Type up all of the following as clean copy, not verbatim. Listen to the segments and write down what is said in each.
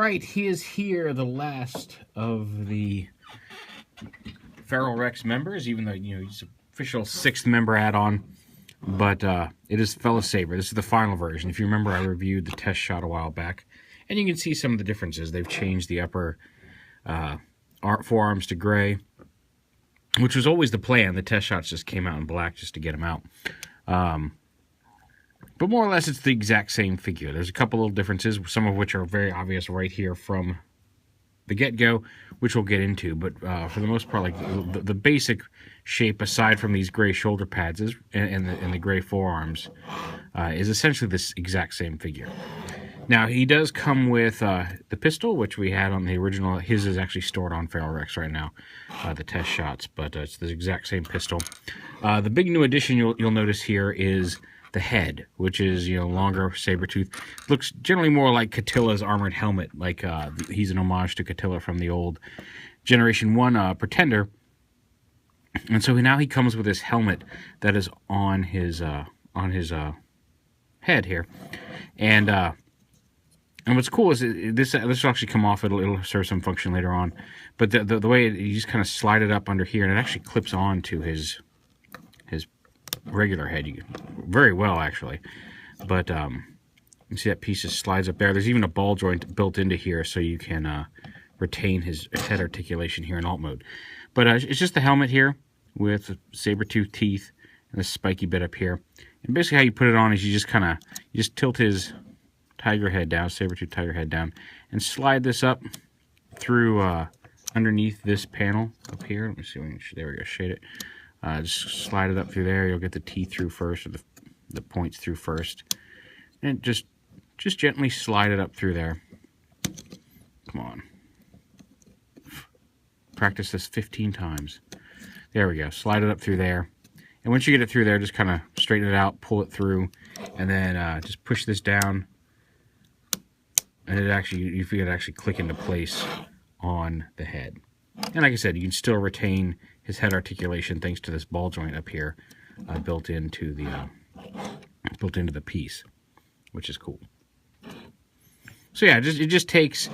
right, he is here, the last of the Feral Rex members, even though, you know, he's an official 6th member add-on. But it is FELISABER. This is the final version. If you remember, I reviewed the test shot a while back. And you can see some of the differences. They've changed the upper forearms to gray, which was always the plan. The test shots just came out in black just to get them out. But more or less, it's the exact same figure. There's a couple little differences, some of which are very obvious right here from the get-go, which we'll get into. But for the most part, like the basic shape, aside from these gray shoulder pads and the gray forearms, is essentially this exact same figure. Now, he does come with the pistol, which we had on the original. His is actually stored on Feral Rex right now, the test shots, but it's the exact same pistol. The big new addition you'll notice here is the head, which is, you know, longer, saber-tooth. Looks generally more like Catilla's armored helmet, like he's an homage to Catilla from the old Generation 1 Pretender. And so now he comes with this helmet that is on his head here. And what's cool is this will actually come off. It'll serve some function later on. But the way you just kind of slide it up under here, and it actually clips on to his regular head. Very well, actually. But you see that piece just slides up there. There's even a ball joint built into here, so you can retain his head articulation here in alt mode. But it's just the helmet here with saber-tooth teeth and this spiky bit up here. And basically how you put it on is you just tilt his tiger head down, saber-tooth tiger head down, and slide this up through underneath this panel up here. Let me see, there we go, shade it. Just slide it up through there. You'll get the teeth through first, or the points through first. And just gently slide it up through there. Come on. Practice this 15 times. There we go. Slide it up through there. And once you get it through there, just kind of straighten it out, pull it through, and then just push this down. And you feel it actually click into place on the head. And like I said, you can still retain his head articulation thanks to this ball joint up here built into the piece, which is cool. So yeah, it just takes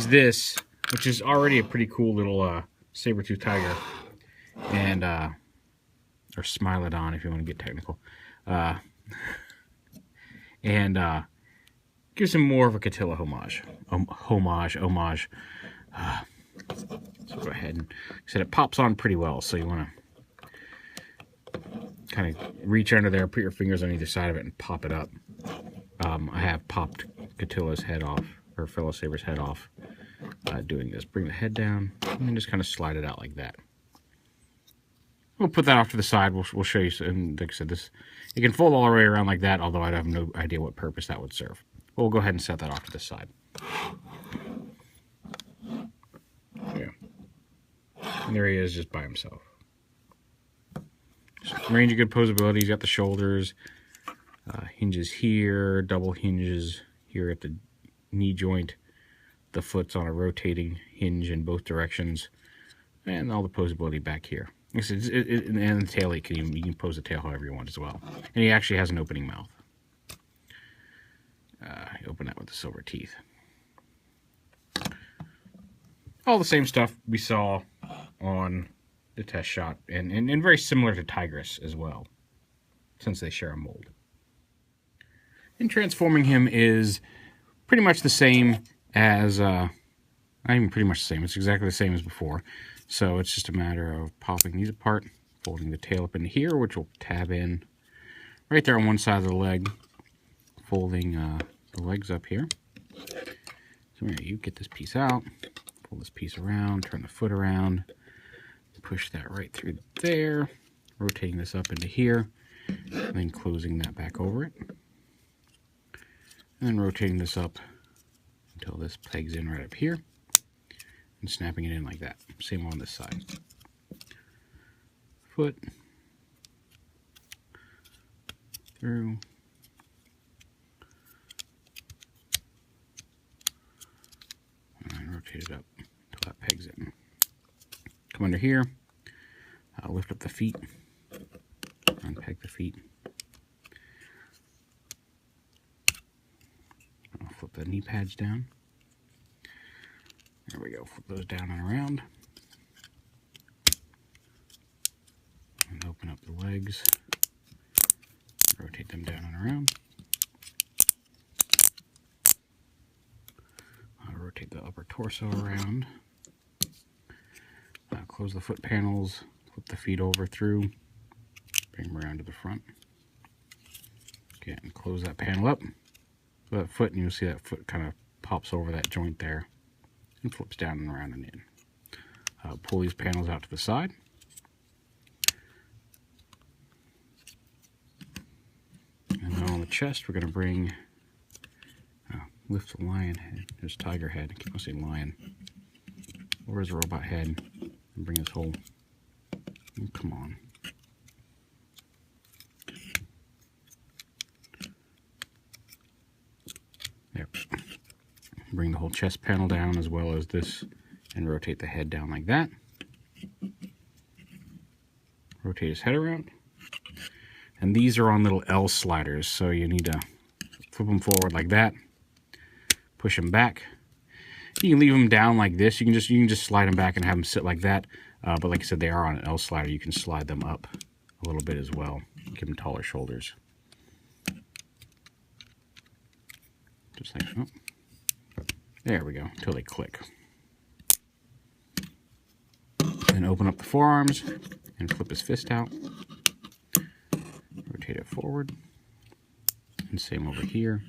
this, which is already a pretty cool little saber-tooth tiger, and or Smilodon if you want to get technical, and gives him more of a Catilla homage. So go ahead and, like I said, it pops on pretty well, so you want to kind of reach under there, put your fingers on either side of it, and pop it up. I have popped Catilla's head off, or FELISABER's head off, doing this. Bring the head down, and then just kind of slide it out like that. We'll put that off to the side. We'll show you, and like I said, it can fold all the way around like that, although I have no idea what purpose that would serve. But we'll go ahead and set that off to the side. Yeah. And there he is, just by himself. Range of good posability. He's got the shoulders, hinges here, double hinges here at the knee joint. The foot's on a rotating hinge in both directions, and all the posability back here. And the tail, you can pose the tail however you want as well. And he actually has an opening mouth. You open that with the silver teeth. All the same stuff we saw on the test shot, and very similar to Tigress as well, since they share a mold. And transforming him is pretty much the same as, not even pretty much the same, it's exactly the same as before. So it's just a matter of popping these apart, folding the tail up into here, which will tab in right there on one side of the leg, folding the legs up here. So you get this piece out, pull this piece around, turn the foot around, push that right through there, rotating this up into here, and then closing that back over it. And then rotating this up until this pegs in right up here, and snapping it in like that. Same on this side. Foot through. And rotate it up until that pegs in. Come under here, lift up the feet, unpeg the feet. I'll flip the knee pads down. There we go. Flip those down and around. And open up the legs. Rotate them down and around. Rotate the upper torso around. Close the foot panels. Flip the feet over through. Bring them around to the front. Okay, and close that panel up. That foot, and you'll see that foot kind of pops over that joint there and flips down and around and in. Pull these panels out to the side. And then on the chest, we're going to bring, lift the lion head, there's tiger head, I keep on saying lion, or his robot head, and bring his whole, oh, come on. There. Bring the whole chest panel down as well as this, and rotate the head down like that. Rotate his head around. And these are on little L sliders, so you need to flip them forward like that. Push them back. You can leave them down like this. You can just slide them back and have them sit like that. But like I said, they are on an L slider. You can slide them up a little bit as well. Give them taller shoulders. Just like, oh, there we go, until they click. Then open up the forearms and flip his fist out. Rotate it forward. And same over here.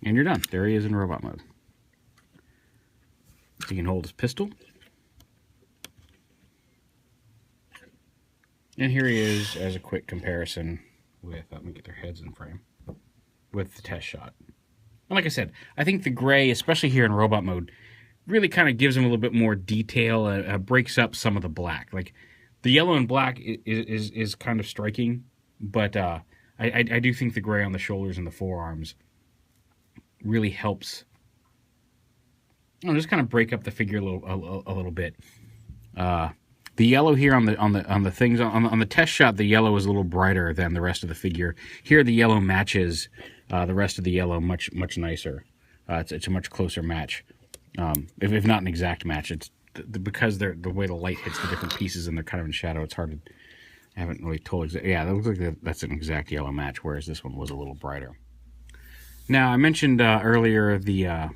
And you're done. There he is in robot mode. He can hold his pistol. And here he is as a quick comparison with, let me get their heads in frame, with the test shot. And like I said, I think the gray, especially here in robot mode, really kind of gives him a little bit more detail, breaks up some of the black. Like, the yellow and black is kind of striking, but I do think the gray on the shoulders and the forearms really helps, just kind of break up the figure a little bit. The yellow here on the things on the test shot, the yellow is a little brighter than the rest of the figure. Here, the yellow matches the rest of the yellow much nicer. It's a much closer match, if not an exact match. It's because the way the light hits the different pieces and they're kind of in shadow. It's hard to. I haven't really told exactly. Yeah, that looks like that's an exact yellow match, whereas this one was a little brighter. Now, I mentioned earlier the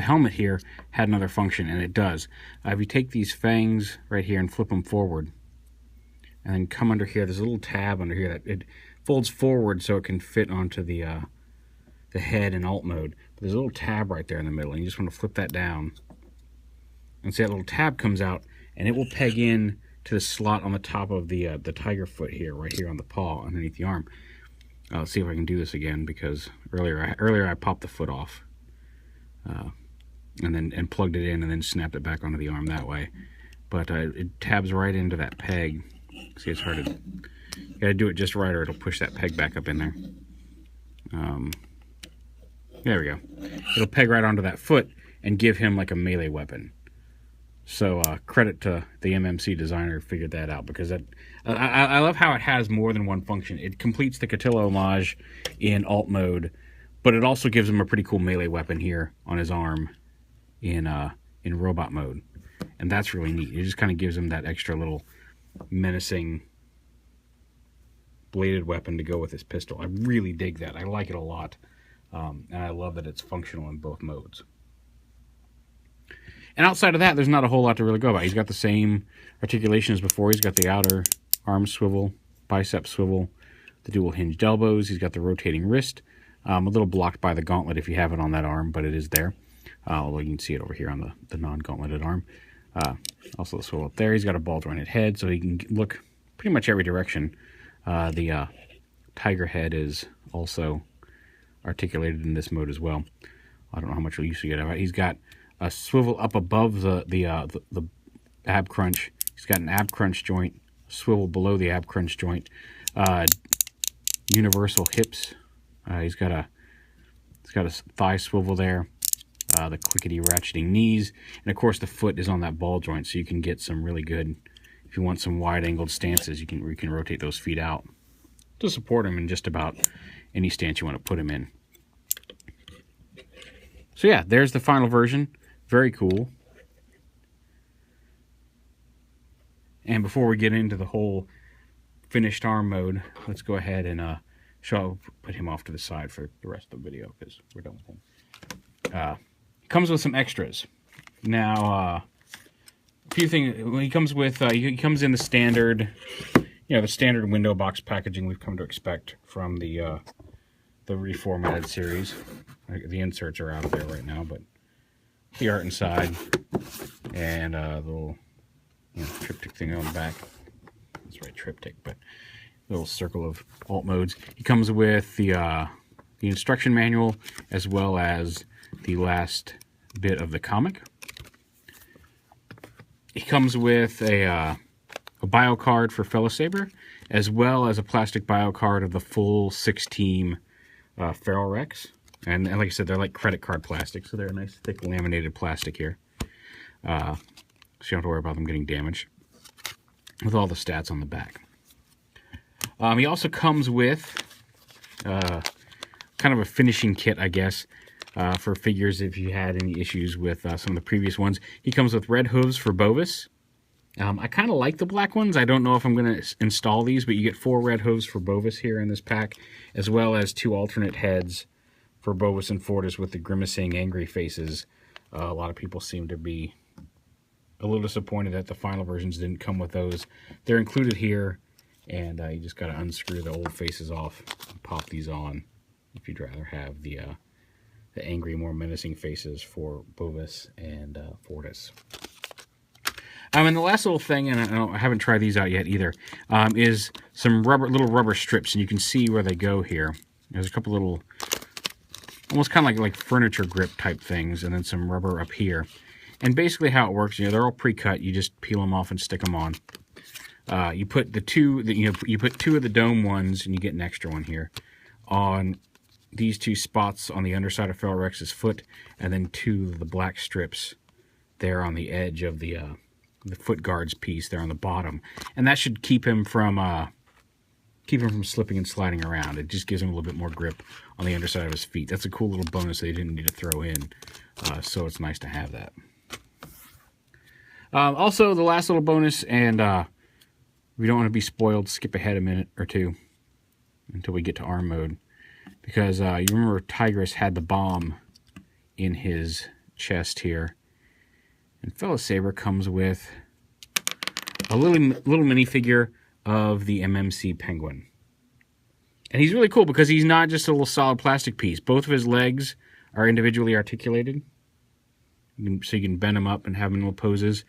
helmet here had another function, and it does. If you take these fangs right here and flip them forward, and then come under here, there's a little tab under here that it folds forward so it can fit onto the head in alt mode. But there's a little tab right there in the middle, and you just want to flip that down. And see that little tab comes out, and it will peg in to the slot on the top of the tiger foot here, right here on the paw underneath the arm. Let's see if I can do this again, because earlier I popped the foot off. And plugged it in and then snapped it back onto the arm that way. But it tabs right into that peg. See, it's hard to... You gotta do it just right or it'll push that peg back up in there. There we go. It'll peg right onto that foot and give him like a melee weapon. So credit to the MMC designer who figured that out, because I love how it has more than one function. It completes the Catillo homage in alt mode, but it also gives him a pretty cool melee weapon here on his arm in robot mode, and that's really neat. It just kind of gives him that extra little menacing bladed weapon to go with his pistol. I really dig that. I like it a lot, and I love that it's functional in both modes. And outside of that, there's not a whole lot to really go about. He's got the same articulation as before. He's got the outer arm swivel, bicep swivel, the dual hinged elbows. He's got the rotating wrist. A little blocked by the gauntlet if you have it on that arm, but it is there. Although you can see it over here on the non-gauntleted arm. Also the swivel up there. He's got a ball-jointed head, so he can look pretty much every direction. The tiger head is also articulated in this mode as well. I don't know how much use you get out of it. He's got a swivel up above the ab crunch. He's got an ab crunch joint, swivel below the ab crunch joint. Universal hips. He's got a thigh swivel there. The clickety ratcheting knees, and of course the foot is on that ball joint, so you can get some really good. If you want some wide-angled stances, you can rotate those feet out to support him in just about any stance you want to put him in. So yeah, there's the final version. Very cool. And before we get into the whole finished arm mode, let's go ahead and put him off to the side for the rest of the video because we're done with him. Comes with some extras. Now, a few things. He comes with he comes in the standard, the standard window box packaging we've come to expect from the reformatted series. The inserts are out of there right now, but the art inside and the little triptych thing on the back. That's right, triptych, but little circle of alt modes. He comes with the instruction manual as well as the last bit of the comic. He comes with a bio card for FELISABER, as well as a plastic bio card of the full 6-team Feral Rex. And like I said, they're like credit card plastic, so they're a nice thick laminated plastic here. So you don't have to worry about them getting damaged. With all the stats on the back. He also comes with kind of a finishing kit, I guess, for figures if you had any issues with some of the previous ones. He comes with red hooves for Bovis. I kind of like the black ones. I don't know if I'm going to install these, but you get 4 red hooves for Bovis here in this pack, as well as 2 alternate heads for Bovis and Fortis with the grimacing angry faces. A lot of people seem to be a little disappointed that the final versions didn't come with those. They're included here, and you just got to unscrew the old faces off and pop these on if you'd rather have the angry, more menacing faces for Bovis and Fortis. And the last little thing, and I haven't tried these out yet either, is some little rubber strips, and you can see where they go here. There's a couple little, almost kind of like furniture grip type things, and then some rubber up here. And basically how it works, they're all pre-cut. You just peel them off and stick them on. You put you put 2 of the dome ones, and you get an extra one here on these 2 spots on the underside of Feral Rex's foot, and then 2 of the black strips there on the edge of the foot guards piece there on the bottom, and that should keep him from slipping and sliding around. It just gives him a little bit more grip on the underside of his feet. That's a cool little bonus they didn't need to throw in, so it's nice to have that. Also, the last little bonus, and we don't want to be spoiled, skip ahead a minute or two until we get to arm mode, because you remember Tigress had the bomb in his chest here, and FELISABER comes with a little minifigure of the MMC penguin. And he's really cool because he's not just a little solid plastic piece. Both of his legs are individually articulated, so you can bend them up and have them in little poses,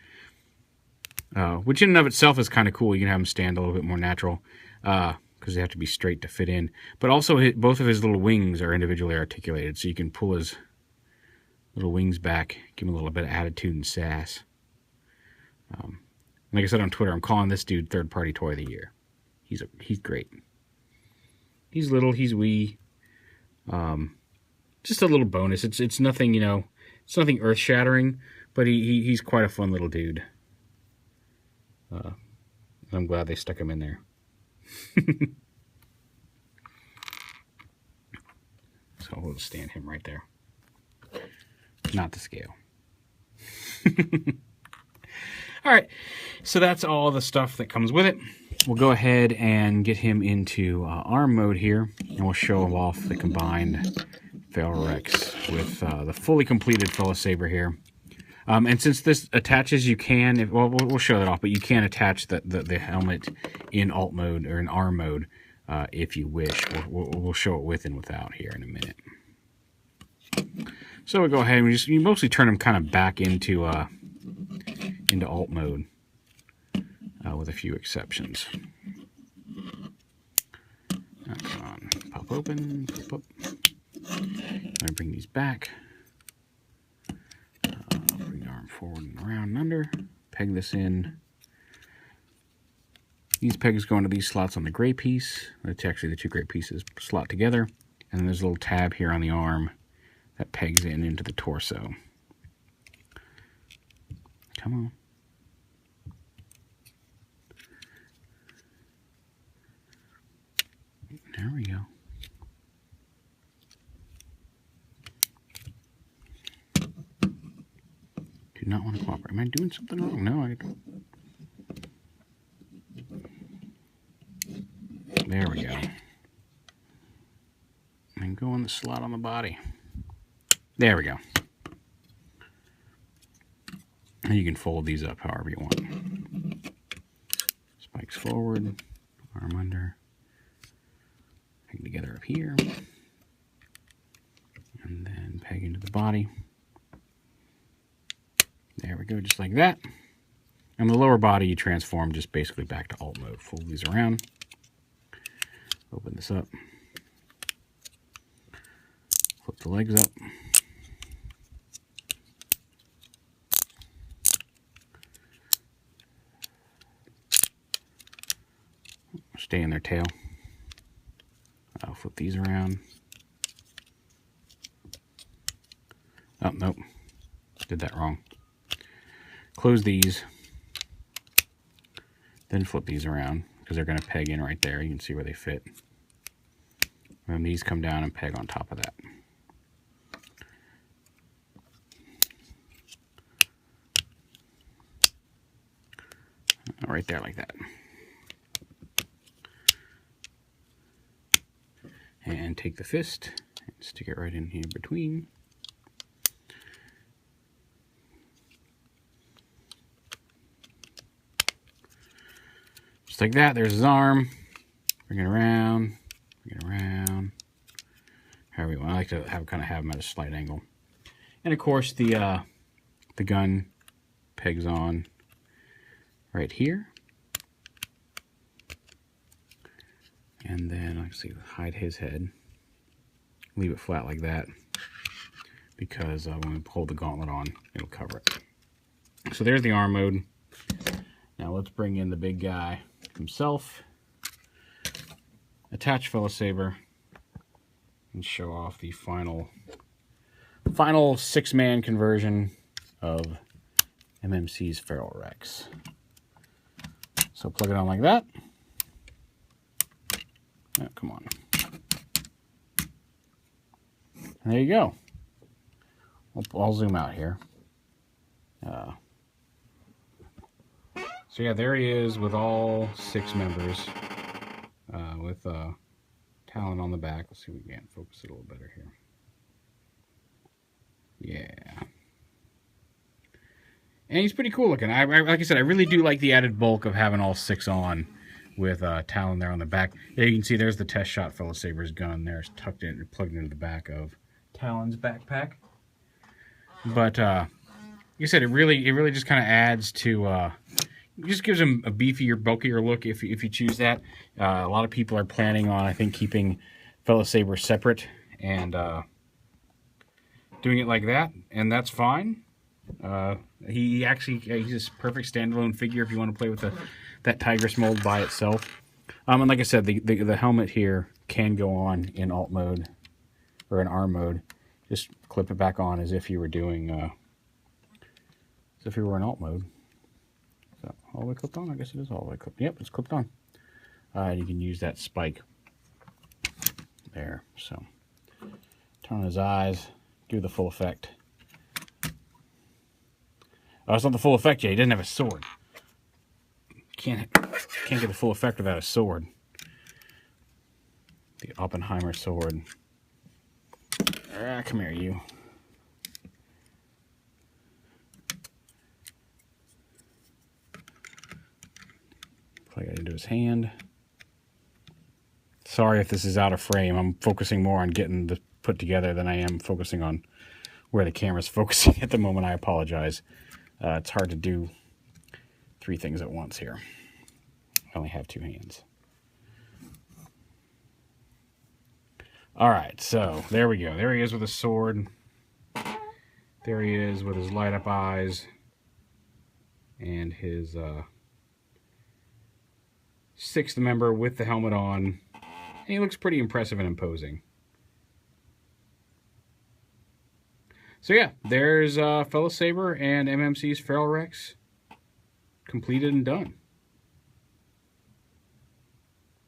which in and of itself is kind of cool. You can have them stand a little bit more natural because they have to be straight to fit in. But also, both of his little wings are individually articulated, so you can pull his little wings back, give him a little bit of attitude and sass. Like I said on Twitter, I'm calling this dude third-party toy of the year. He's great. He's little, he's wee. Just a little bonus. It's nothing, it's nothing earth-shattering, but he's quite a fun little dude. I'm glad they stuck him in there. So we'll stand him right there. Not to scale. Alright, so that's all the stuff that comes with it. We'll go ahead and get him into arm mode here, and we'll show off the combined Feral Rex with the fully completed FELISABER here. And since this attaches, you can, we'll show that off, but you can attach the helmet in alt mode or in arm mode if you wish. We'll show it with and without here in a minute. So we'll go ahead and you mostly turn them kind of back into alt mode with a few exceptions. Come on, pop open, pop up. I'm going to bring these back. Bring the arm forward and around and under. Peg this in. These pegs go into these slots on the gray piece. It's actually the 2 gray pieces slot together. And then there's a little tab here on the arm that pegs into the torso. Come on. There we go. not want to cooperate. Am I doing something wrong? No, I don't. There we go. And go in the slot on the body. There we go. And you can fold these up however you want. Spikes forward, arm under, peg together up here, and then peg into the body. There we go, just like that. And the lower body you transform just basically back to alt mode. Fold these around, open this up, flip the legs up. Stay in their tail. I'll flip these around. Oh, nope. Did that wrong. Close these. Then flip these around because they're going to peg in right there. You can see where they fit. And these come down and peg on top of that. Right there like that. And take the fist and stick it right in here between. Just like that. There's his arm. Bring it around. Bring it around. However you want. I like to have him at a slight angle. And of course the gun pegs on right here. And then, let's see, hide his head. Leave it flat like that. Because when we pull the gauntlet on, it'll cover it. So there's the arm mode. Now let's bring in the big guy himself. Attach FELISABER. And show off the final 6-man conversion of MMC's Feral Rex. So plug it on like that. Oh, come on. And there you go. I'll zoom out here. So yeah, there he is with all 6 members. With Talon on the back. Let's see if we can focus it a little better here. Yeah. And he's pretty cool looking. Like I said, I really do like the added bulk of having all 6 on. With Talon there on the back. There you can see there's the test shot FELISABER's gun there. It's tucked in and plugged into the back of Talon's backpack. But like I said, it really just kind of adds to it just gives him a beefier, bulkier look if you choose that. A lot of people are planning on, I think, keeping FELISABER separate and doing it like that, and that's fine. He's a perfect standalone figure if you want to play with that Tigress mold by itself. And like I said, the helmet here can go on in alt mode or in arm mode. Just clip it back on as if you were doing, as if you were in alt mode. So all the way clipped on? I guess it is all the way clipped. Yep, it's clipped on. You can use that spike there. So turn on his eyes, do the full effect. Oh, it's not the full effect yet. He doesn't have a sword. Can't get the full effect without a sword. The Oppenheimer sword. Come here, you. Plug it into his hand. Sorry if this is out of frame. I'm focusing more on getting this put together than I am focusing on where the camera's focusing at the moment. I apologize. It's hard to do 3 things at once here. I only have 2 hands. All right, so there we go. There he is with a sword. There he is with his light up eyes and his 6th member with the helmet on. And he looks pretty impressive and imposing. So yeah, there's FELISABER and MMC's Feral Rex completed and done.